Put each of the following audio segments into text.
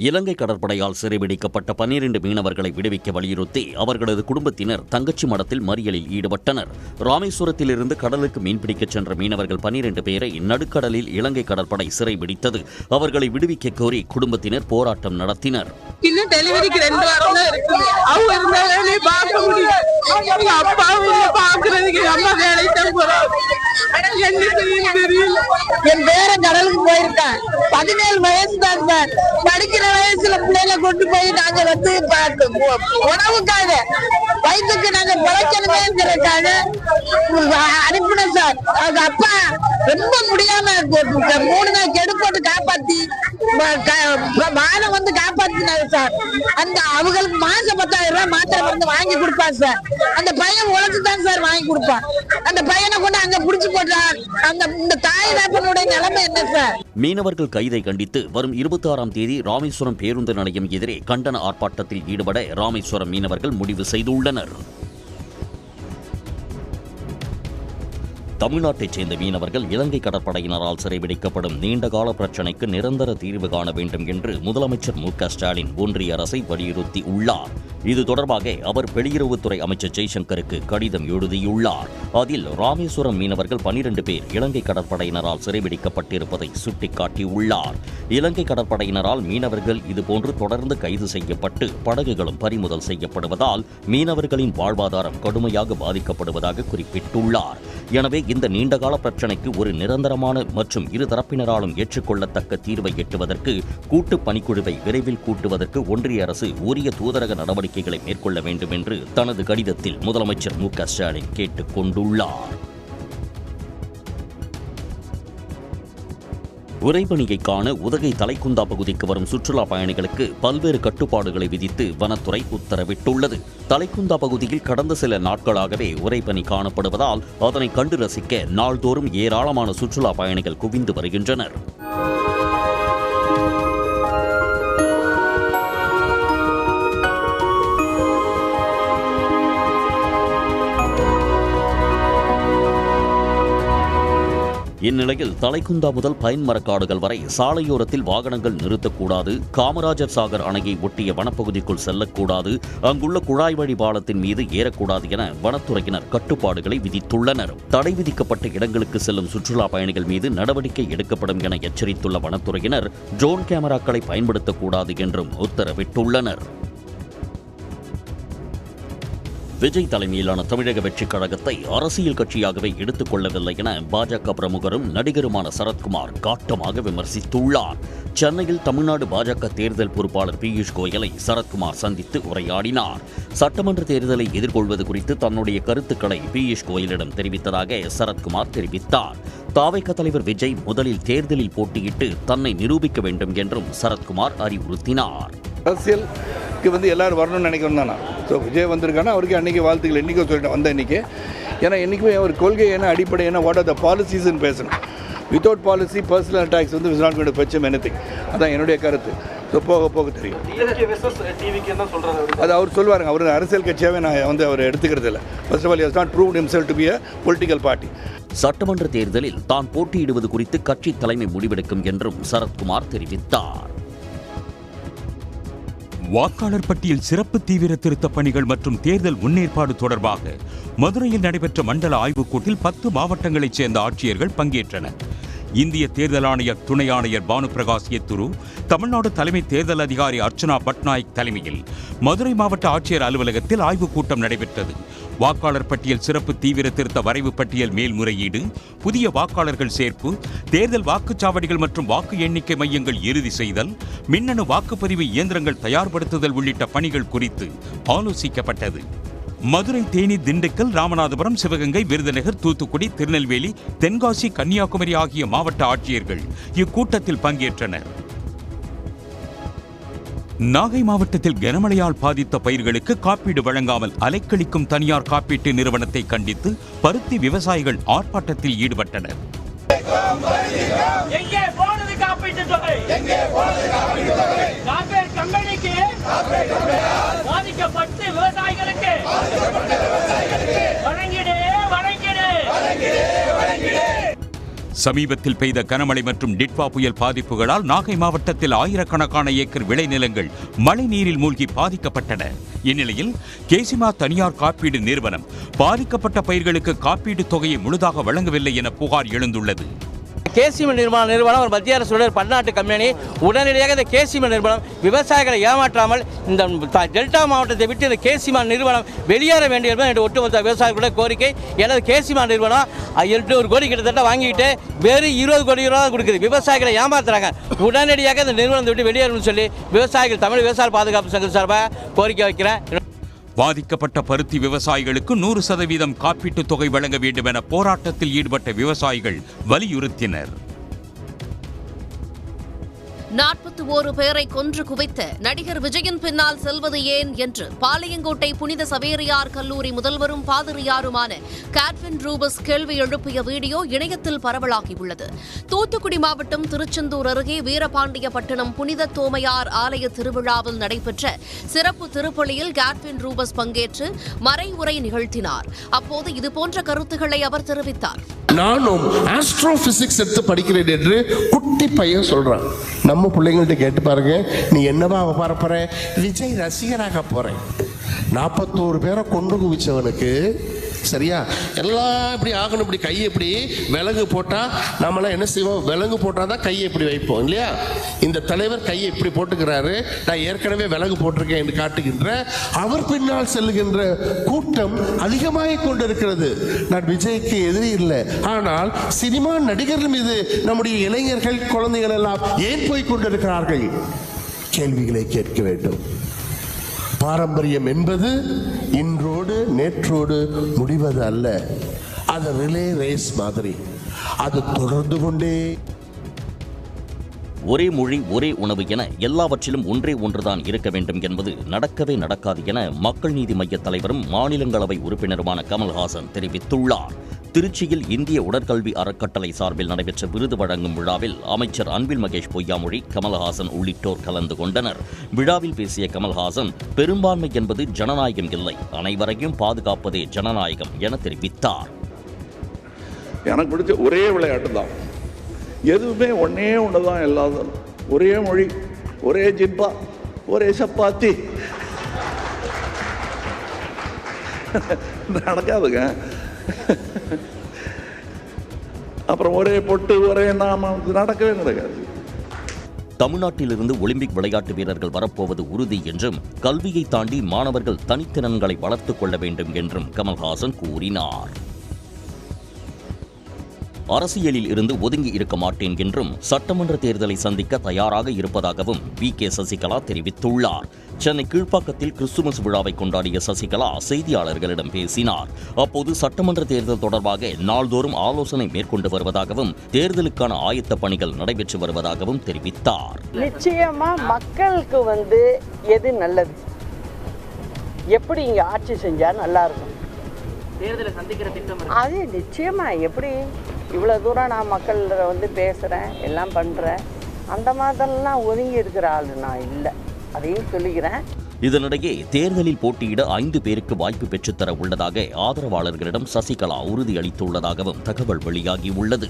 இலங்கை கடற்படையால் சிறைபிடிக்கப்பட்ட 12 மீனவர்களை விடுவிக்க வலியுறுத்தி அவர்களது குடும்பத்தினர் தங்கச்சி மடத்தில் மறியலில் ஈடுபட்டனர். ராமேஸ்வரத்திலிருந்து கடலுக்கு மீன்பிடிக்கச் சென்ற மீனவர்கள் 12 பேரை நடுக்கடலில் இலங்கை கடற்படை சிறைபிடித்தது. அவர்களை விடுவிக்க கோரி குடும்பத்தினர் போராட்டம் நடத்தினர். என் பேர கடலுக்கு போயிருக்கேன். 17 வயசு தான் சார். படிக்கிற வயசுல பிள்ளைகளை கொண்டு போய் நாங்க வந்து உணவுக்காக வயிற்றுக்கு நாங்க பிழைக்கணுமேங்கிறதுக்காக அனுப்பினோம் சார். அவங்க அப்பா ரொம்ப முடியாம 3 நாள் கெடு போட்டு காப்பாத்தி வாழை வந்து காப்பாத்தினாரு சார். அந்த அவங்களுக்கு மாசம் 10,000 ரூபாய் மாத்திரை வந்து வாங்கி கொடுப்பாங்க சார். அந்த பையன் உழைச்சு தான் சார் வாங்கி கொடுப்பான். அந்த பையனை கொண்டு அங்க புடிச்சு போட்டார். இந்த தாய் தகப்பனுடைய நிலைமை என்ன சார்? மீனவர்கள் கைதை கண்டித்து வரும் 26ஆம் தேதி ராமேஸ்வரம் பேருந்து நிலையம் எதிரே கண்டன ஆர்ப்பாட்டத்தில் ஈடுபட ராமேஸ்வரம் மீனவர்கள் முடிவு செய்துள்ளனர். தமிழ்நாட்டைச் சேர்ந்த மீனவர்கள் இலங்கை கடற்படையினரால் சிறைபிடிக்கப்படும் நீண்டகால பிரச்சினைக்கு நிரந்தர தீர்வு காண வேண்டும் என்று முதலமைச்சர் மு.க.ஸ்டாலின் ஒன்றிய அரசை வலியுறுத்தி உள்ளார். இது தொடர்பாக அவர் வெளியுறவுத்துறை அமைச்சர் ஜெய்சங்கருக்கு கடிதம் எழுதியுள்ளார். அதில் ராமேஸ்வரம் மீனவர்கள் 12 பேர் இலங்கை கடற்படையினரால் சிறைபிடிக்கப்பட்டிருப்பதை சுட்டிக்காட்டியுள்ளார். இலங்கை கடற்படையினரால் மீனவர்கள் இதுபோன்று தொடர்ந்து கைது செய்யப்பட்டு படகுகளும் பறிமுதல் செய்யப்படுவதால் மீனவர்களின் வாழ்வாதாரம் கடுமையாக பாதிக்கப்படுவதாக குறிப்பிட்டுள்ளார். எனவே இந்த நீண்டகால பிரச்சினைக்கு ஒரு நிரந்தரமான மற்றும் இருதரப்பினராலும் ஏற்றுக்கொள்ளத்தக்க தீர்வை எட்டுவதற்கு கூட்டு பணிக்குழுவை விரைவில் கூட்டுவதற்கு ஒன்றிய அரசு உரிய தூதரக நடவடிக்கைகளை மேற்கொள்ள வேண்டும் என்று தனது கடிதத்தில் முதலமைச்சர் மு.க.ஸ்டாலின் கேட்டுக் கொண்டுள்ளார். உறைபனியை காண உதகை தலைக்குந்தா பகுதிக்கு வரும் சுற்றுலா பயணிகளுக்கு பல்வேறு கட்டுப்பாடுகளை விதித்து வனத்துறை உத்தரவிட்டுள்ளது. தலைக்குந்தா பகுதியில் கடந்த சில நாட்களாகவே உறைபனி காணப்படுவதால் அதனை கண்டு ரசிக்க நாள்தோறும் ஏராளமான சுற்றுலா பயணிகள் குவிந்து வருகின்றனர். இந்நிலையில் தலைக்குந்தா முதல் பைன் மரக்காடுகள் வரை சாலையோரத்தில் வாகனங்கள் நிறுத்தக்கூடாது, காமராஜர் சாகர் அணையை ஒட்டிய வனப்பகுதிக்குள் செல்லக்கூடாது, அங்குள்ள குழாய் வழி பாலத்தின் மீது ஏறக்கூடாது என வனத்துறையினர் கட்டுப்பாடுகளை விதித்துள்ளனர். தடை விதிக்கப்பட்ட இடங்களுக்கு செல்லும் சுற்றுலா பயணிகள் மீது நடவடிக்கை எடுக்கப்படும் என எச்சரித்துள்ள வனத்துறையினர் ட்ரோன் கேமராக்களை பயன்படுத்தக்கூடாது என்றும் உத்தரவிட்டுள்ளனர். விஜய் தலைமையிலான தமிழக வெற்றிக் கழகத்தை அரசியல் கட்சியாகவே எடுத்துக் கொள்ளவில்லை என பாஜக பிரமுகரும் நடிகருமான சரத்குமார் காட்டமாக விமர்சித்துள்ளார். சென்னையில் தமிழ்நாடு பாஜக தேர்தல் பொறுப்பாளர் பியூஷ் கோயலை சரத்குமார் சந்தித்து உரையாடினார். சட்டமன்ற தேர்தலை எதிர்கொள்வது குறித்து தன்னுடைய கருத்துக்களை பியூஷ் கோயலிடம் தெரிவித்ததாக சரத்குமார் தெரிவித்தார். தாவேக தலைவர் விஜய் முதலில் தேர்தலில் போட்டியிட்டு தன்னை நிரூபிக்க வேண்டும் என்றும் சரத்குமார் அறிவுறுத்தினார். அரசியலுக்கு எல்லாரும் வரணும்னு நினைக்கணும் தானே. ஸோ விஜய் வந்திருக்கானா அவருக்கு அன்றைக்கி வாழ்த்துக்கள் என்றைக்கோ சொல்லிட்டு வந்த இன்றைக்கி. ஏன்னா என்றைக்குமே அவர் கொள்கை என்ன அடிப்படை என்ன வாட் ஆர் த பாலிசிஸ்ன்னு பேசணும். Without policy personal attacks is not going to fetch anything. அதான் என்னுடைய கருத்து. ஸோ போக போக தெரியும். அது அவர் சொல்லுவாருங்க. அவர் அரசியல் கட்சியாகவே நான் அவர் எடுத்துக்கிறது இல்லை. First of all has not proved himself to be a political party. சட்டமன்ற தேர்தலில் தான் போட்டியிடுவது குறித்து கட்சி தலைமை முடிவெடுக்கும் என்றும் சரத்குமார் தெரிவித்தார். வாக்காளர் பட்டியல் சிறப்பு தீவிர திருத்த பணிகள் மற்றும் தேர்தல் முன்னேற்பாடு தொடர்பாக மதுரையில் நடைபெற்ற மண்டல ஆய்வுக்கூட்டில் 10 மாவட்டங்களைச் சேர்ந்த ஆட்சியர்கள் பங்கேற்றனர். இந்திய தேர்தல் ஆணையர் துணை ஆணையர் பானுபிரகாஷ் எத்துரு, தமிழ்நாடு தலைமை தேர்தல் அதிகாரி அர்ச்சனா பட்நாயக் தலைமையில் மதுரை மாவட்ட ஆட்சியர் அலுவலகத்தில் ஆய்வுக் கூட்டம் நடைபெற்றது. வாக்காளர் பட்டியல் சிறப்பு தீவிர திருத்த வரைவு பட்டியல் மேல்முறையீடு, புதிய வாக்காளர்கள் சேர்ப்பு, தேர்தல் வாக்குச்சாவடிகள் மற்றும் வாக்கு எண்ணிக்கை மையங்கள் இறுதி செய்தல், மின்னணு வாக்குப்பதிவு இயந்திரங்கள் தயார்படுத்துதல் உள்ளிட்ட பணிகள் குறித்து ஆலோசிக்கப்பட்டது. மதுரை, தேனி, திண்டுக்கல், ராமநாதபுரம், சிவகங்கை, விருதுநகர், தூத்துக்குடி, திருநெல்வேலி, தென்காசி, கன்னியாகுமரி ஆகிய மாவட்ட ஆட்சியர்கள் இக்கூட்டத்தில் பங்கேற்றனர். நாகை மாவட்டத்தில் கனமழையால் பாதித்த பயிர்களுக்கு காப்பீடு வழங்காமல் அலைக்கழிக்கும் தனியார் காப்பீட்டு நிறுவனத்தை கண்டித்து பருத்தி விவசாயிகள் ஆர்ப்பாட்டத்தில் ஈடுபட்டனர். சமீபத்தில் பெய்த கனமழை மற்றும் டிட்வா புயல் பாதிப்புகளால் நாகை மாவட்டத்தில் ஆயிரக்கணக்கான ஏக்கர் விளைநிலங்கள் மழை நீரில் மூழ்கி பாதிக்கப்பட்டன. இந்நிலையில் கேசிமா தனியார் காப்பீடு நிறுவனம் பாதிக்கப்பட்ட பயிர்களுக்கு காப்பீடு தொகையை முழுதாக வழங்கவில்லை என புகார் எழுந்துள்ளது. கேசிமா நிறுவனம் ஒரு மத்திய அரசுடைய பன்னாட்டு கம்பெனி. உடனடியாக இந்த கேசிமா நிறுவனம் விவசாயிகளை ஏமாற்றாமல் இந்த டெல்டா மாவட்டத்தை விட்டு இந்த கேசிமா நிறுவனம் வெளியேற வேண்டியது என்று ஒட்டுமொத்த விவசாயிகளுடைய கோரிக்கை. எனது கேசிமா நிறுவனம் 800 கோடி கிட்டத்தட்ட வாங்கிட்டு வேறு 20 கோடி ரூபா கொடுக்குது. விவசாயிகளை ஏமாத்துறாங்க. உடனடியாக இந்த நிறுவனத்தை விட்டு வெளியேறணும்னு சொல்லி விவசாயிகள் தமிழ் விவசாய பாதுகாப்பு சங்க சார்பாக கோரிக்கை வைக்கிறேன். பாதிக்கப்பட்ட பருத்தி விவசாயிகளுக்கு 100% காப்பீட்டுத் தொகை வழங்க வேண்டும் என போராட்டத்தில் ஈடுபட்ட விவசாயிகள் வலியுறுத்தினர். 41 பேரை கொன்று குவித்த நடிகர் விஜயின் பின்னால் செல்வது ஏன் என்று பாளையங்கோட்டை புனித சவேரியார் கல்லூரி முதல்வரும் பாதிரியாருமான காட்வின் ரூபஸ் கேள்வி எழுப்பிய வீடியோ இணையத்தில் பரவலாகியுள்ளது. தூத்துக்குடி மாவட்டம் திருச்செந்தூர் அருகே வீரபாண்டியப்பட்டினம் புனித தோமையார் ஆலய திருவிழாவில் நடைபெற்ற சிறப்பு திருப்பலியில் காட்வின் ரூபஸ் பங்கேற்று மறை உரை நிகழ்த்தினார். அப்போது இதுபோன்ற கருத்துக்களை அவர் தெரிவித்தார். நானும் ஆஸ்ட்ரோபிசிக்ஸ் எடுத்து படிக்கிறேன் என்று குட்டி பையன் சொல்றான். நம்ம பிள்ளைங்கள்ட்ட கேட்டு பாருங்க, நீ என்னவா வரப்போற? விஜய் ரசிகராக போறேன். 41 பேரை கொண்டு குவிச்சவனுக்கு சரியா எல்லாம் இப்படி ஆகணும். இப்படி கையை இப்படி விலங்கு போட்டா நம்மளாம் என்ன செய்வோம்? விலங்கு போட்டாதான் கையை இப்படி வைப்போம் இல்லையா? இந்த தலைவர் கையை இப்படி போட்டுக்கிறாரு. நான் ஏற்கனவே விலங்கு போட்டிருக்கேன் என்று காட்டுகின்ற அவர் பின்னால் செல்லுகின்ற கூட்டம் அதிகமாக கொண்டிருக்கிறது. நான் விஜய்க்கு எதிரி இல்லை, ஆனால் சினிமா நடிகர்கள் மீது நம்முடைய இளைஞர்கள் குழந்தைகள் எல்லாம் ஏன் போய் கொண்டிருக்கிறார்கள்? கேள்விகளை கேட்க வேண்டும். பாரம்பரியம் என்பது இன்றோடு நேற்றோடு முடிவது அல்ல. அது ரிலே ரேஸ் மாதிரி, அது தொடர்ந்து கொண்டே. ஒரே மொழி ஒரே உணவு என எல்லாவற்றிலும் ஒன்றே ஒன்றுதான் இருக்க வேண்டும் என்பது நடக்கவே நடக்காது என மக்கள் நீதி மய்ய தலைவரும் மாநிலங்களவை உறுப்பினருமான கமல்ஹாசன் தெரிவித்துள்ளார். திருச்சியில் இந்திய உடற்கல்வி அறக்கட்டளை சார்பில் நடைபெற்ற விருது வழங்கும் விழாவில் அமைச்சர் அன்பில் மகேஷ் பொய்யாமொழி, கமல்ஹாசன் உள்ளிட்டோர் கலந்து கொண்டனர். விழாவில் பேசிய கமல்ஹாசன், பெரும்பான்மை என்பது ஜனநாயகம் இல்லை, அனைவரையும் பாதுகாப்பதே ஜனநாயகம் என தெரிவித்தார். எனக்கு பிடிச்ச ஒரே விளையாட்டு தான். எதுவுமே ஒன்னே ஒன்றுதான். எல்லாரும் ஒரே மொழி, ஒரே ஜிப்பா, ஒரே சப்பாத்தி. நடக்காதுங்க. அப்புறம் ஒரே பொட்டு, ஒரே நாமம், நடக்கவே நடக்காது. தமிழ்நாட்டிலிருந்து ஒலிம்பிக் விளையாட்டு வீரர்கள் வரப்போவது உறுதி என்றும், கல்வியை தாண்டி மாணவர்கள் தனித்திறன்களை வளர்த்துக் கொள்ள வேண்டும் என்றும் கமல்ஹாசன் கூறினார். அரசியலில் இருந்து ஒதுங்கி இருக்க மாட்டேன் என்றும், சட்டமன்ற தேர்தலை சந்திக்க தயாராக இருப்பதாகவும் வி.கே. சசிகலா தெரிவித்துள்ளார். சென்னை கீழ்ப்பாக்கத்தில் கிறிஸ்துமஸ் விழாவை கொண்டாடிய சசிகலா செய்தியாளர்களிடம் பேசினார். அப்போது சட்டமன்ற தேர்தல் தொடர்பாக நாள்தோறும் ஆலோசனை மேற்கொண்டு வருவதாகவும், தேர்தலுக்கான ஆயத்த பணிகள் நடைபெற்று வருவதாகவும் தெரிவித்தார். நிச்சயமா மக்களுக்கு எது நல்லது, எப்படி இங்க ஆட்சி செஞ்சா நல்லா இருக்கும், தேர்தலை சந்திக்கிற திட்டம் அது நிச்சயமா எப்படி இவ்வளவு தூரம் நான் மக்கள் பேசுறேன், எல்லாம் பண்றேன், அந்த மாதிரிலாம் ஒதுங்கி இருக்கிற ஆளு நான் இல்லை, அதையும் சொல்லிக்கிறேன். இதனிடையே தேர்தலில் போட்டியிட 5 பேருக்கு வாய்ப்பு பெற்றுத்தர உள்ளதாக ஆதரவாளர்களிடம் சசிகலா உறுதியளித்துள்ளதாகவும் தகவல் வெளியாகியுள்ளது.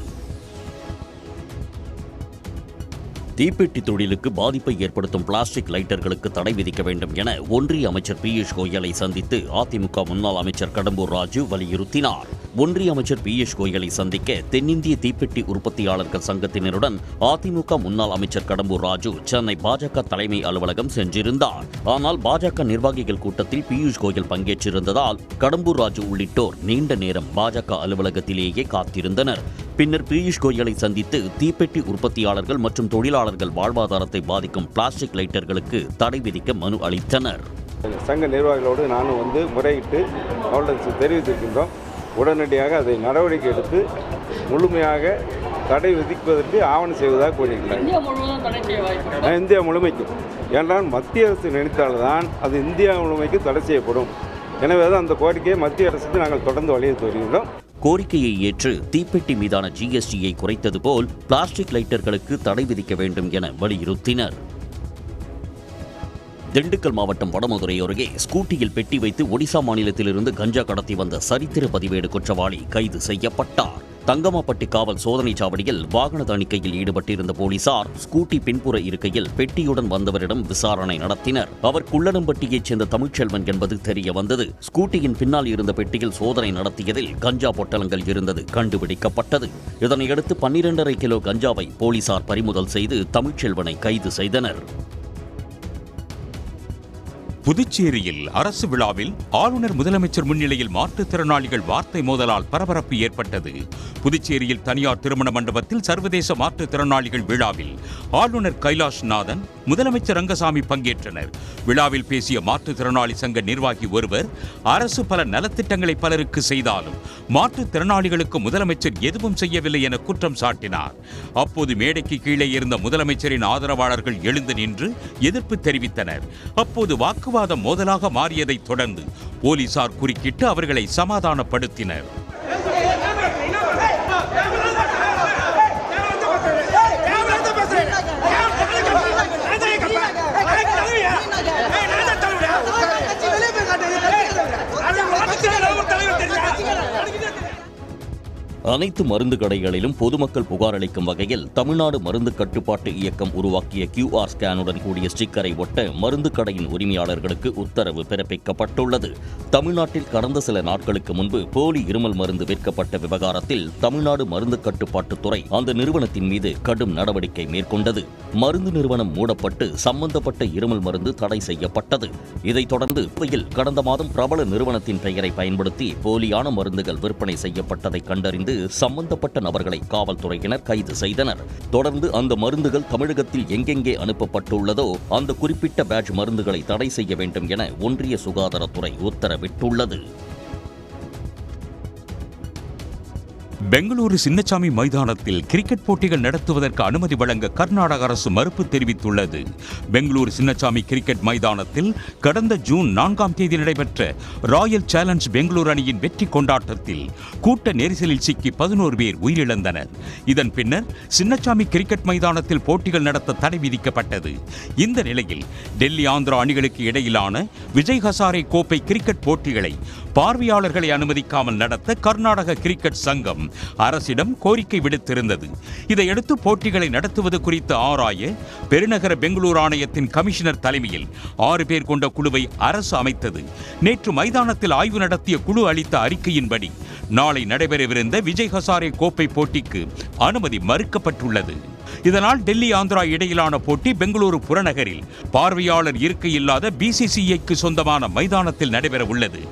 தீப்பெட்டி தொழிலுக்கு பாதிப்பை ஏற்படுத்தும் பிளாஸ்டிக் லைட்டர்களுக்கு தடை விதிக்க வேண்டும் என ஒன்றிய அமைச்சர் பியூஷ் கோயலை சந்தித்து அதிமுக முன்னாள் அமைச்சர் கடம்பூர் ராஜு வலியுறுத்தினார். ஒன்றிய அமைச்சர் பியூஷ் கோயலை சந்திக்க தென்னிந்திய தீப்பெட்டி உற்பத்தியாளர்கள் சங்கத்தினருடன் அதிமுக முன்னாள் அமைச்சர் கடம்பூர் ராஜு சென்னை பாஜக தலைமை அலுவலகம் சென்றிருந்தார். ஆனால் பாஜக நிர்வாகிகள் கூட்டத்தில் பியூஷ் கோயல் பங்கேற்றிருந்ததால் கடம்பூர் ராஜு உள்ளிட்டோர் நீண்ட நேரம் பாஜக அலுவலகத்திலேயே காத்திருந்தனர். பின்னர் பியூஷ் கோயலை சந்தித்து தீப்பெட்டி உற்பத்தியாளர்கள் மற்றும் தொழிலாளர்கள் வாழ்வாதாரத்தை பாதிக்கும் பிளாஸ்டிக் லைட்டர்களுக்கு தடை விதிக்க மனு அளித்தனர். சங்க நிர்வாகிகளோடு நானும் முறையிட்டு அவர்களுக்கு தெரிவித்திருக்கின்றோம். உடனடியாக அதை நடவடிக்கை எடுத்து முழுமையாக தடை விதிப்பதற்கு ஆவணம் செய்வதாக கூறியிருக்கிறார். இந்தியா முழுமைக்கும், ஏனென்றால் மத்திய அரசு நினைத்தால்தான் அது இந்தியா முழுமைக்கு தடை செய்யப்படும். எனவே தான் அந்த கோரிக்கையை மத்திய அரசுக்கு நாங்கள் தொடர்ந்து வலியுறுத்தி வருகின்றோம். கோரிக்கையை ஏற்று தீப்பெட்டி மீதான ஜிஎஸ்டியை குறைத்தது போல் பிளாஸ்டிக் லைட்டர்களுக்கு தடை விதிக்க வேண்டும் என வலியுறுத்தினர். திண்டுக்கல் மாவட்டம் வடமதுரை அருகே ஸ்கூட்டியில் பெட்டி வைத்து ஒடிசா மாநிலத்திலிருந்து கஞ்சா கடத்தி வந்த சரித்திர பதிவேடு குற்றவாளி கைது செய்யப்பட்டார். தங்கமாப்பட்டி காவல் சோதனை சாவடியில் வாகன தணிக்கையில் ஈடுபட்டிருந்த போலீசார் ஸ்கூட்டி பின்புற இருக்கையில் பெட்டியுடன் வந்தவரிடம் விசாரணை நடத்தினர். அவர் குள்ளனம்பட்டியைச் சேர்ந்த தமிழ்ச்செல்வன் என்பது தெரிய வந்தது. ஸ்கூட்டியின் பின்னால் இருந்த பெட்டியில் சோதனை நடத்தியதில் கஞ்சா பொட்டலங்கள் இருந்தது கண்டுபிடிக்கப்பட்டது. இதனையடுத்து 12.5 கிலோ கஞ்சாவை போலீசார் பறிமுதல் செய்து தமிழ்ச்செல்வனை கைது செய்தனர். புதுச்சேரியில் அரசு விழாவில் ஆளுநர் முதலமைச்சர் முன்னிலையில் மாற்றுத்திறனாளிகள் வார்த்தை மோதலால் பரபரப்பு ஏற்பட்டது. புதுச்சேரியில் தனியார் திருமண மண்டபத்தில் சர்வதேச மாற்றுத்திறனாளிகள் விழாவில் ஆளுநர் கைலாஷ்நாதன், முதலமைச்சர் ரங்கசாமி பங்கேற்றனர். விழாவில் பேசிய மாற்றுத்திறனாளி சங்க நிர்வாகி ஒருவர், அரசு பல நலத்திட்டங்களை பலருக்கு செய்தாலும் மாற்றுத்திறனாளிகளுக்கு முதலமைச்சர் எதுவும் செய்யவில்லை என குற்றம் சாட்டினார். அப்போது மேடைக்கு கீழே இருந்த முதலமைச்சரின் ஆதரவாளர்கள் எழுந்து நின்று எதிர்ப்பு தெரிவித்தனர். அப்போது வாக்குவாதம் மோதலாக மாறியதைத் தொடர்ந்து போலீசார் குறுக்கிட்டு அவர்களை சமாதானப்படுத்தினர். அனைத்து மருந்து கடைகளிலும் பொதுமக்கள் புகார் அளிக்கும் வகையில் தமிழ்நாடு மருந்து கட்டுப்பாட்டு இயக்கம் உருவாக்கிய QR ஸ்கேனுடன் கூடிய ஸ்டிக்கரை ஒட்ட மருந்து கடையின் உரிமையாளர்களுக்கு உத்தரவு பிறப்பிக்கப்பட்டுள்ளது. தமிழ்நாட்டில் கடந்த சில நாட்களுக்கு முன்பு போலி இருமல் மருந்து விற்கப்பட்ட விவகாரத்தில் தமிழ்நாடு மருந்து கட்டுப்பாட்டுத்துறை அந்த நிறுவனத்தின் மீது கடும் நடவடிக்கை மேற்கொண்டது. மருந்து நிறுவனம் மூடப்பட்டு சம்பந்தப்பட்ட இருமல் மருந்து தடை செய்யப்பட்டது. இதைத் தொடர்ந்து கடந்த மாதம் பிரபல நிறுவனத்தின் பெயரை பயன்படுத்தி போலியான மருந்துகள் விற்பனை செய்யப்பட்டதை கண்டறிந்து சம்பந்தப்பட்ட நபர்களை காவல்துறையினர் கைது செய்தனர். தொடர்ந்து அந்த மருந்துகள் தமிழகத்தில் எங்கெங்கே அனுப்பப்பட்டுள்ளதோ அந்த குறிப்பிட்ட பேட்ச் மருந்துகளை தடை செய்ய வேண்டும் என ஒன்றிய சுகாதாரத்துறை உத்தரவிட்டுள்ளது. பெங்களூரு சின்னசாமி மைதானத்தில் கிரிக்கெட் போட்டிகள் நடத்துவதற்கு அனுமதி வழங்க கர்நாடக அரசு மறுப்பு தெரிவித்துள்ளது. பெங்களூரு சின்னசாமி கிரிக்கெட் மைதானத்தில் கடந்த ஜூன் 4ஆம் தேதி நடைபெற்ற ராயல் சேலஞ்ச் பெங்களூரு அணியின் வெற்றி கொண்டாட்டத்தில் கூட்ட நெரிசலில் சிக்கி 11 பேர் உயிரிழந்தனர். இதன் பின்னர் சின்னசாமி கிரிக்கெட் மைதானத்தில் போட்டிகள் நடத்த தடை விதிக்கப்பட்டது. இந்த நிலையில் டெல்லி ஆந்திரா அணிகளுக்கு இடையிலான விஜய் ஹசாரே கோப்பை கிரிக்கெட் போட்டிகளை பார்வையாளர்களை அனுமதிக்காமல் நடத்த கர்நாடக கிரிக்கெட் சங்கம் அரசிடம் கோரிக்கை விடுத்திருந்தது. இதையடுத்து போட்டிகளை நடத்துவது குறித்து ஆராய பெருநகர பெங்களூரு ஆணையத்தின் கமிஷனர் தலைமையில் 6 பேர் கொண்ட குழுவை அரசு அமைத்தது. நேற்று மைதானத்தில் ஆய்வு நடத்திய குழு அளித்த அறிக்கையின்படி நாளை நடைபெறவிருந்த விஜய் ஹசாரே கோப்பை போட்டிக்கு அனுமதி மறுக்கப்பட்டுள்ளது. இதனால் டெல்லி ஆந்திரா இடையிலான போட்டி பெங்களூரு புறநகரில் பார்வையாளர் இருக்கை இல்லாத BCCIக்கு சொந்தமான மைதானத்தில் நடைபெற உள்ளது.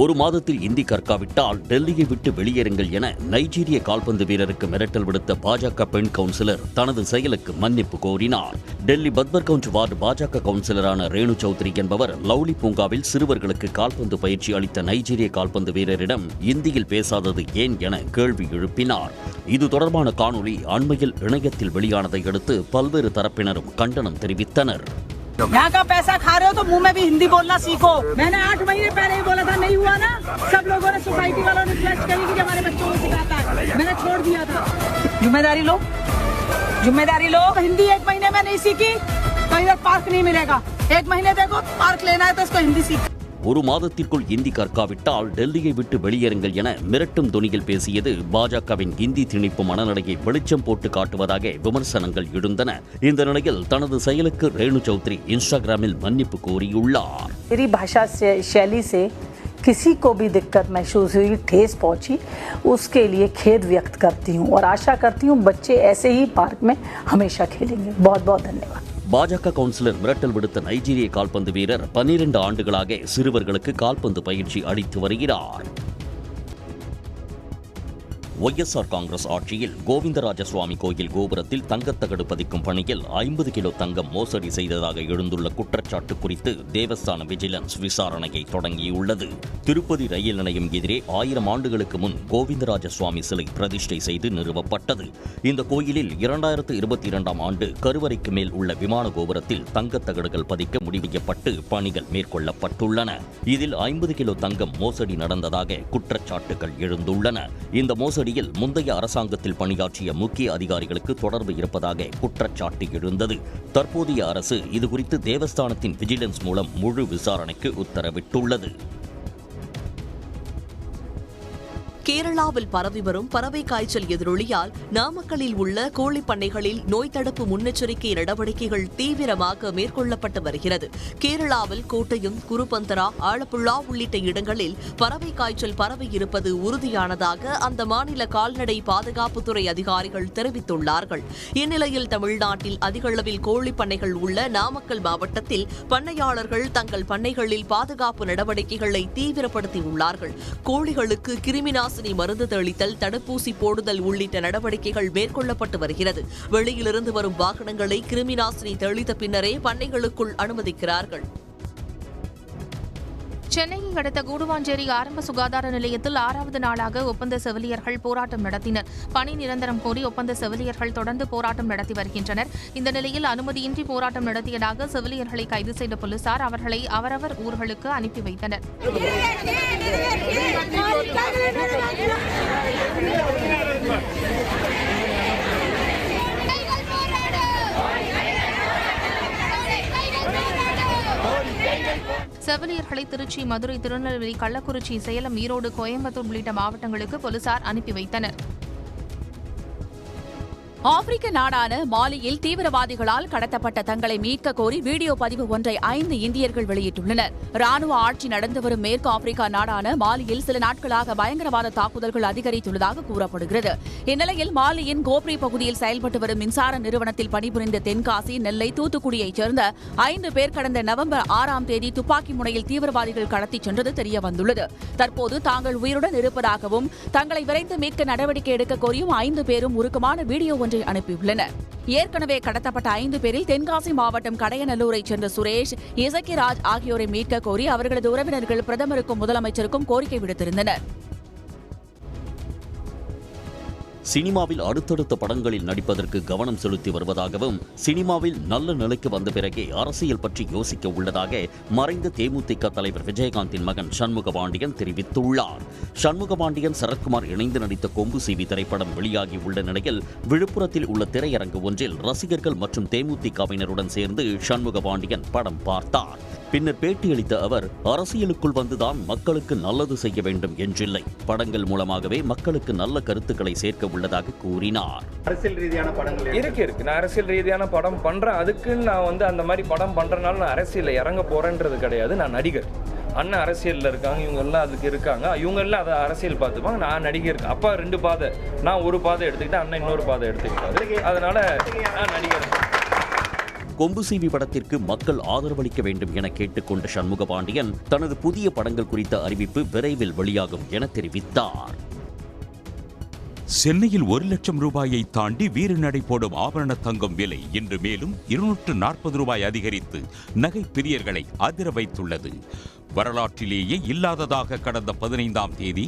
ஒரு மாதத்தில் இந்தி கற்காவிட்டால் டெல்லியை விட்டு வெளியேறுங்கள் என நைஜீரிய கால்பந்து வீரருக்கு மிரட்டல் விடுத்த பாஜக பெண் கவுன்சிலர் தனது செயலுக்கு மன்னிப்பு கோரினார். டெல்லி பத்மர்கவுஞ்ச் வார்டு பாஜக கவுன்சிலரான ரேணு சௌத்ரி என்பவர் லவ்லி பூங்காவில் சிறுவர்களுக்கு கால்பந்து பயிற்சி அளித்த நைஜீரிய கால்பந்து வீரரிடம் இந்தியில் பேசாதது ஏன் என கேள்வி எழுப்பினார். இது தொடர்பான காணொலி அண்மையில் இணையத்தில் வெளியானதை அடுத்து பல்வேறு தரப்பினரும் கண்டனம் தெரிவித்தனர். यहाँ का पैसा खा रहे हो तो मुंह में भी हिंदी बोलना सीखो। मैंने 8 महीने पहले ही बोला था, नहीं हुआ ना। सब लोगों ने सोसाइटी वालों ने फ्लैश करी कि हमारे बच्चों को सिखाता है, मैंने छोड़ दिया था। जिम्मेदारी लो, जिम्मेदारी लो। हिंदी 1 महीने में नहीं सीखी तो इधर पार्क नहीं मिलेगा। 1 महीने देखो पार्क लेना है तो इसको हिंदी सीख। ஒரு மாதத்திற்குள் இந்தி கற்காவிட்டால் டெல்லியை விட்டு வெளியேறுங்கள் என மிரட்டும் தொனியில் பேசியது பாஜகவின் இந்தி திணிப்பு மனநடையை வெளிச்சம் போட்டு காட்டுவதாக விமர்சனங்கள் எழுந்தன. இந்த நிலையில் தனது செயலுக்கு ரேணு சௌத்ரி இன்ஸ்டாகிராமில் மன்னிப்பு கோரியுள்ளார். मेरी भाषा शैली से किसी को भी दिक्कत महसूस हुई, ठेस पहुंची, उसके लिए खेद व्यक्त करती हूं और आशा करती हूं बच्चे ऐसे ही पार्क में हमेशा खेलेंगे। बहुत बहुत धन्यवाद. பாஜக கவுன்சிலர் மிரட்டல் விடுத்த நைஜீரிய கால்பந்து வீரர் 12 ஆண்டுகளாக சிறுவர்களுக்கு கால்பந்து பயிற்சி அளித்து வருகிறார். ஒய்எஸ்ஆர் காங்கிரஸ் ஆட்சியில் கோவிந்தராஜசுவாமி கோயில் கோபுரத்தில் தங்கத்தகடு பதிக்கும் பணியில் 50 கிலோ தங்கம் மோசடி செய்ததாக எழுந்துள்ள குற்றச்சாட்டு குறித்து தேவஸ்தான விஜிலன்ஸ் விசாரணையை தொடங்கியுள்ளது. திருப்பதி ரயில் நிலையம் எதிரே 1000 ஆண்டுகளுக்கு முன் கோவிந்தராஜசுவாமி சிலை பிரதிஷ்டை செய்து நிறுவப்பட்டது. இந்த கோயிலில் 2022ஆம் ஆண்டு கருவறைக்கு மேல் உள்ள விமான கோபுரத்தில் தங்கத்தகடுகள் பதிக்க முடிவையப்பட்டு பணிகள் மேற்கொள்ளப்பட்டுள்ளன. இதில் 50 கிலோ தங்கம் மோசடி நடந்ததாக குற்றச்சாட்டுகள் எழுந்துள்ளன. இந்த மோசடி முந்தைய அரசாங்கத்தில் பணியாற்றிய முக்கிய அதிகாரிகளுக்கு தொடர்பு இருப்பதாக குற்றச்சாட்டு எழுந்தது. தற்போதைய அரசு இதுகுறித்து தேவஸ்தானத்தின் விஜிலன்ஸ் மூலம் முழு விசாரணைக்கு உத்தரவிட்டுள்ளது. கேரளாவில் பரவி வரும் பறவை காய்ச்சல் எதிரொலியால் நாமக்கல்லில் உள்ள கோழி பண்ணைகளில் நோய் தடுப்பு முன்னெச்சரிக்கை நடவடிக்கைகள் தீவிரமாக மேற்கொள்ளப்பட்டு வருகிறது. கேரளாவில் கோட்டயம், குருபந்தரா, ஆலப்புழா உள்ளிட்ட இடங்களில் பறவை காய்ச்சல் பரவி இருப்பது உறுதியானதாக அந்த மாநில கால்நடை பாதுகாப்புத்துறை அதிகாரிகள் தெரிவித்துள்ளார்கள். இந்நிலையில் தமிழ்நாட்டில் அதிகளவில் கோழி பண்ணைகள் உள்ள நாமக்கல் மாவட்டத்தில் பண்ணையாளர்கள் தங்கள் பண்ணைகளில் பாதுகாப்பு நடவடிக்கைகளை தீவிரப்படுத்தியுள்ளார்கள். கோழிகளுக்கு கிருமிநாசினி மருந்து தெளித்தல், தடுப்பூசி போடுதல் உள்ளிட்ட நடவடிக்கைகள் மேற்கொள்ளப்பட்டு வருகிறது. வெளியிலிருந்து வரும் வாகனங்களை கிருமிநாசினி தெளித்த பின்னரே பண்ணைகளுக்குள் அனுமதிக்கிறார்கள். சென்னையை அடுத்த கூடுவாஞ்சேரி ஆரம்ப சுகாதார நிலையத்தில் 6வது நாளாக ஒப்பந்த செவிலியர்கள் போராட்டம் நடத்தினர். பணி நிரந்தரம் கோரி ஒப்பந்த செவிலியர்கள் தொடர்ந்து போராட்டம் நடத்தி வருகின்றனர். இந்த நிலையில் அனுமதியின்றி போராட்டம் நடத்தியதாக செவிலியர்களை கைது செய்த போலீசார் அவர்களை அவரவர் ஊர்களுக்கு அனுப்பி வைத்தனர். செவிலியர்களை திருச்சி, மதுரை, திருநெல்வேலி, கள்ளக்குறிச்சி, சேலம், ஈரோடு, கோயம்புத்தூர் உள்ளிட்ட மாவட்டங்களுக்கு போலீசார் அனுப்பி வைத்தனர். ஆப்பிரிக்க நாடான மாலியில் தீவிரவாதிகளால் கடத்தப்பட்ட தங்களை மீட்க கோரி வீடியோ பதிவு ஒன்றை 5 இந்தியர்கள் வெளியிட்டுள்ளனர். ராணுவ ஆட்சி நடந்து வரும் மேற்கு ஆப்பிரிக்கா நாடான மாலியில் சில நாட்களாக பயங்கரவாத தாக்குதல்கள் அதிகரித்துள்ளதாக கூறப்படுகிறது. இந்நிலையில் மாலியின் கோப்ரி பகுதியில் செயல்பட்டு வரும் மின்சார நிறுவனத்தில் பணிபுரிந்த தென்காசி, நெல்லை, தூத்துக்குடியைச் சேர்ந்த 5 பேர் கடந்த நவம்பர் 6ஆம் தேதி துப்பாக்கி முனையில் தீவிரவாதிகள் கடத்திச் சென்றது தெரியவந்துள்ளது. தற்போது தாங்கள் உயிருடன் இருப்பதாகவும் தங்களை விரைந்து மீட்க நடவடிக்கை எடுக்க கோரியும் 5 பேரும் உருக்கமான வீடியோ அனுப்பியுள்ளனர். ஏற்கனவே கடத்தப்பட்ட 5 பேரில் தென்காசி மாவட்டம் கடையநல்லூரைச் சேர்ந்த சுரேஷ், இசக்கிராஜ் ஆகியோரை மீட்க கோரி அவர்களது உறவினர்கள் பிரதமருக்கும் முதலமைச்சருக்கும் கோரிக்கை விடுத்திருந்தனர். சினிமாவில் அடுத்தடுத்த படங்களில் நடிப்பதற்கு கவனம் செலுத்தி வருவதாகவும், சினிமாவில் நல்ல நிலைக்கு வந்த பிறகே அரசியல் பற்றி யோசிக்க உள்ளதாக மறைந்த தேமுதிக தலைவர் விஜயகாந்தின் மகன் சண்முகபாண்டியன் தெரிவித்துள்ளார். சண்முகபாண்டியன், சரத்குமார் இணைந்து நடித்த கொம்பு சிவி திரைப்படம் வெளியாகியுள்ள நிலையில் விழுப்புரத்தில் உள்ள திரையரங்கு ஒன்றில் ரசிகர்கள் மற்றும் தேமுதிகவினருடன் சேர்ந்து சண்முகபாண்டியன் படம் பார்த்தார். பின்னர் பேட்டியளித்த அவர், அரசியலுக்குள் வந்துதான் மக்களுக்கு நல்லது செய்ய வேண்டும் என்றில்லை, படங்கள் மூலமாகவே மக்களுக்கு நல்ல கருத்துக்களை சேர்க்க உள்ளதாக கூறினார். அரசியல் ரீதியான படங்கள் இருக்கு. நான் அரசியல் ரீதியான படம் பண்றேன். அதுக்குன்னு நான் அந்த மாதிரி படம் பண்றதுனால நான் அரசியலில் இறங்க போறேன்றது கிடையாது. நான் நடிகர். அண்ணன் அரசியலில் இருக்காங்க, இவங்க எல்லாம் அதுக்கு இருக்காங்க, இவங்க எல்லாம் அதை அரசியல் பார்த்துப்பாங்க. நான் நடிகர். அப்பா 2 பாதை, நான் ஒரு பாதை எடுத்துக்கிட்டேன், அண்ணன் இன்னொரு பாதை எடுத்துக்கிட்டாரு. அதனால நான் நடிகர். கொம்பு சிவி படத்திற்கு மக்கள் ஆதரவளிக்க வேண்டும் என கேட்டுக்கொண்ட சண்முகபாண்டியன் தனது புதிய படங்கள் குறித்த அறிவிப்பு விரைவில் வெளியாகும் என தெரிவித்தார். சென்னையில் 1 லட்சம் ரூபாயை தாண்டி வீறு நடை போடும் ஆபரண தங்கம் விலை இன்று மேலும் 240 ரூபாய் அதிகரித்து நகை பிரியர்களை அதிர வைத்துள்ளது. வரலாற்றிலேயே இல்லாததாக கடந்த 15ஆம் தேதி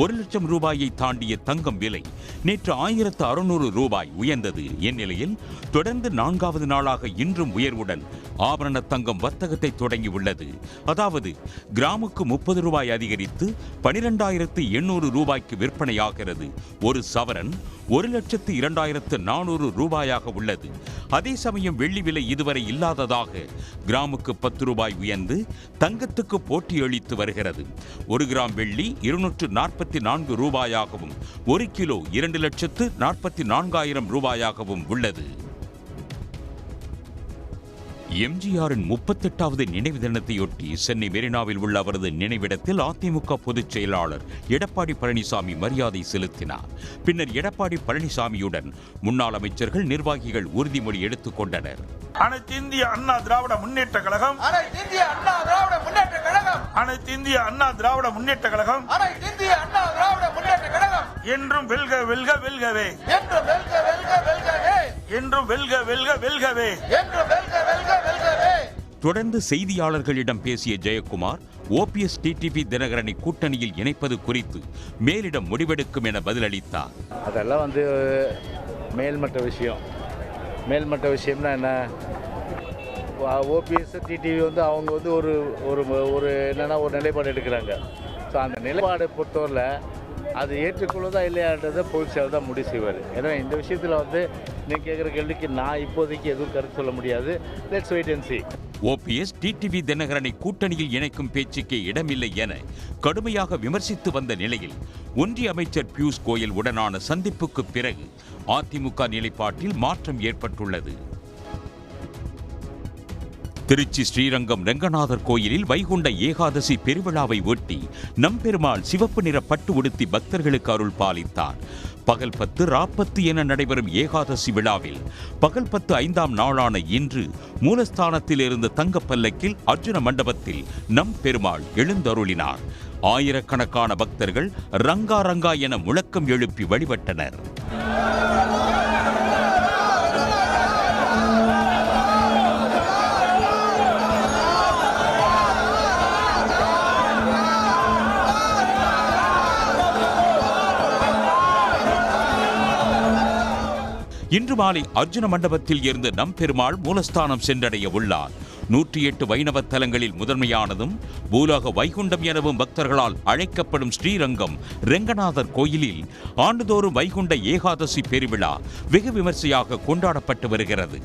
1 லட்சம் ரூபாயை தாண்டிய தங்கம் விலை நேற்று 1600 ரூபாய் உயர்ந்தது. இந்நிலையில் தொடர்ந்து 4வது நாளாக இன்றும் உயர்வுடன் ஆபரண தங்கம் வர்த்தகத்தை தொடங்கியுள்ளது. அதாவது கிராமுக்கு 30 ரூபாய் அதிகரித்து 12,800 ரூபாய்க்கு விற்பனையாகிறது. ஒரு சவரன் 1,02,400 ரூபாயாக உள்ளது. அதே சமயம் வெள்ளி விலை இதுவரை இல்லாததாக கிராமுக்கு 10 ரூபாய் உயர்ந்து தங்கத்துக்கு போட்டியளித்து வருகிறது. 1 கிராம் வெள்ளி 244 ரூபாயாகவும் 1 கிலோ 2,44,000 ரூபாயாகவும் உள்ளது. எம்ஜிஆரின் 38வது நினைவு தினத்தையொட்டி சென்னை மெரினாவில் உள்ள அவரது நினைவிடத்தில் அதிமுக பொதுச் செயலாளர் எடப்பாடி பழனிசாமி மரியாதை செலுத்தினார். பின்னர் எடப்பாடி பழனிசாமியுடன் முன்னாள் அமைச்சர்கள், நிர்வாகிகள் உறுதிமொழி எடுத்துக் கொண்டனர். அனைத்து இந்திய அண்ணா திராவிட முன்னேற்ற கழகம், அனைத்து இந்திய அண்ணா திராவிட முன்னேற்ற கழகம், அனைத்து இந்திய அண்ணா திராவிட முன்னேற்ற கழகம், அனைத்து இந்திய அண்ணா திராவிட முன்னேற்ற கழகம் என்றும் வெல்க வெல்க வெல்கவே, என்றும் வெல்க வெல்க வெல்கவே, என்றும் வெல்க வெல்க வெல்கவே, என்றும் வெல்க வெல்க வெல்கவே. தொடர்ந்து செய்தியாளர்களிடம் பேசிய ஜெயக்குமார், OPS டிடிவி தினகரனை கூட்டணியில் இணைப்பது குறித்து மேலிடம் முடிவெடுக்கும் என பதிலளித்தார். அதெல்லாம் மேல்மட்ட விஷயம். மேல்மட்ட விஷயம்னா என்ன? OPS டிடிவி அவங்க ஒரு ஒரு என்னன்னா ஒரு நிலைப்பாடு எடுக்கிறாங்க. ஸோ அந்த நிலைப்பாடை பொறுத்தவரையில் அது ஏற்றுக்கொள்வதா இல்லையான்றதை பொதுச்செயலாளர் தான் முடிவு செய்வார். ஏன்னா இந்த விஷயத்தில் நீங்கள் கேட்குற கேள்விக்கு நான் இப்போதைக்கு எதுவும் கருத்து சொல்ல முடியாது. Let's wait and see. OPS TTV தினகரனை கூட்டணியில் இணைக்கும் பேச்சுக்கே இடமில்லை என கடுமையாக விமர்சித்து வந்த நிலையில் ஒன்றிய அமைச்சர் பியூஷ் கோயல் உடனான சந்திப்புக்கு பிறகு அதிமுக நிலைப்பாட்டில் மாற்றம் ஏற்பட்டுள்ளது. திருச்சி ஸ்ரீரங்கம் ரெங்கநாதர் கோயிலில் வைகுண்ட ஏகாதசி பெருவிழாவை ஒட்டி நம்பெருமாள் சிவப்பு நிற பட்டு உடுத்தி பக்தர்களுக்கு அருள் பாலித்தார். பகல் 10 ராப்பத்து என நடைபெறும் ஏகாதசி விழாவில் பகல் 10 5ஆம் நாளான இன்று மூலஸ்தானத்தில் இருந்த தங்கப்பல்லக்கில் அர்ஜுன மண்டபத்தில் நம்பெருமாள் எழுந்தருளினார். ஆயிரக்கணக்கான பக்தர்கள் ரங்கா ரங்கா என முழக்கம் எழுப்பி வழிபட்டனர். இன்று மாலை அர்ஜுன மண்டபத்தில் இருந்து நம்பெருமாள் மூலஸ்தானம் சென்றடைய உள்ளார். 108 வைணவ தலங்களில் முதன்மையானதும் பூலோக வைகுண்டம் எனவும் பக்தர்களால் அழைக்கப்படும் ஸ்ரீரங்கம் ரெங்கநாதர் கோயிலில் ஆண்டுதோறும் வைகுண்ட ஏகாதசி பெருவிழா வெகு விமர்சையாக கொண்டாடப்பட்டு வருகிறது.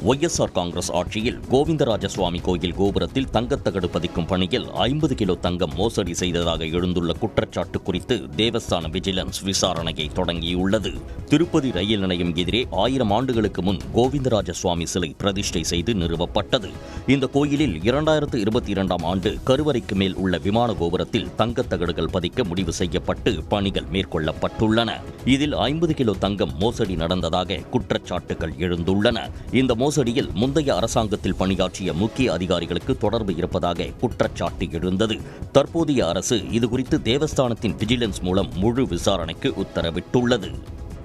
ஒய்எஸ்ஆர் காங்கிரஸ் ஆட்சியில் கோவிந்தராஜசுவாமி கோயில் கோபுரத்தில் தங்கத்தகடு பதிக்கும் பணியில் 50 கிலோ தங்கம் மோசடி செய்ததாக எழுந்துள்ள குற்றச்சாட்டு குறித்து தேவஸ்தான விஜிலன்ஸ் விசாரணையை தொடங்கியுள்ளது. திருப்பதி ரயில் நிலையம் எதிரே 1000 ஆண்டுகளுக்கு முன் கோவிந்தராஜசுவாமி சிலை பிரதிஷ்டை செய்து நிறுவப்பட்டது. இந்த கோயிலில் 2022ஆம் ஆண்டு கருவறைக்கு மேல் உள்ள விமான கோபுரத்தில் தங்கத்தகடுகள் பதிக்க முடிவு செய்யப்பட்டு பணிகள் மேற்கொள்ளப்பட்டுள்ளன. இதில் 50 கிலோ தங்கம் மோசடி நடந்ததாக குற்றச்சாட்டுகள் எழுந்துள்ளன. இந்த மோசடியில் முந்தைய அரசாங்கத்தில் பணியாற்றிய முக்கிய அதிகாரிகளுக்கு தொடர்பு இருப்பதாக குற்றச்சாட்டு எழுந்தது. தற்போதைய அரசு இதுகுறித்து தேவஸ்தானத்தின் விஜிலன்ஸ் மூலம் முழு விசாரணைக்கு உத்தரவிட்டுள்ளது.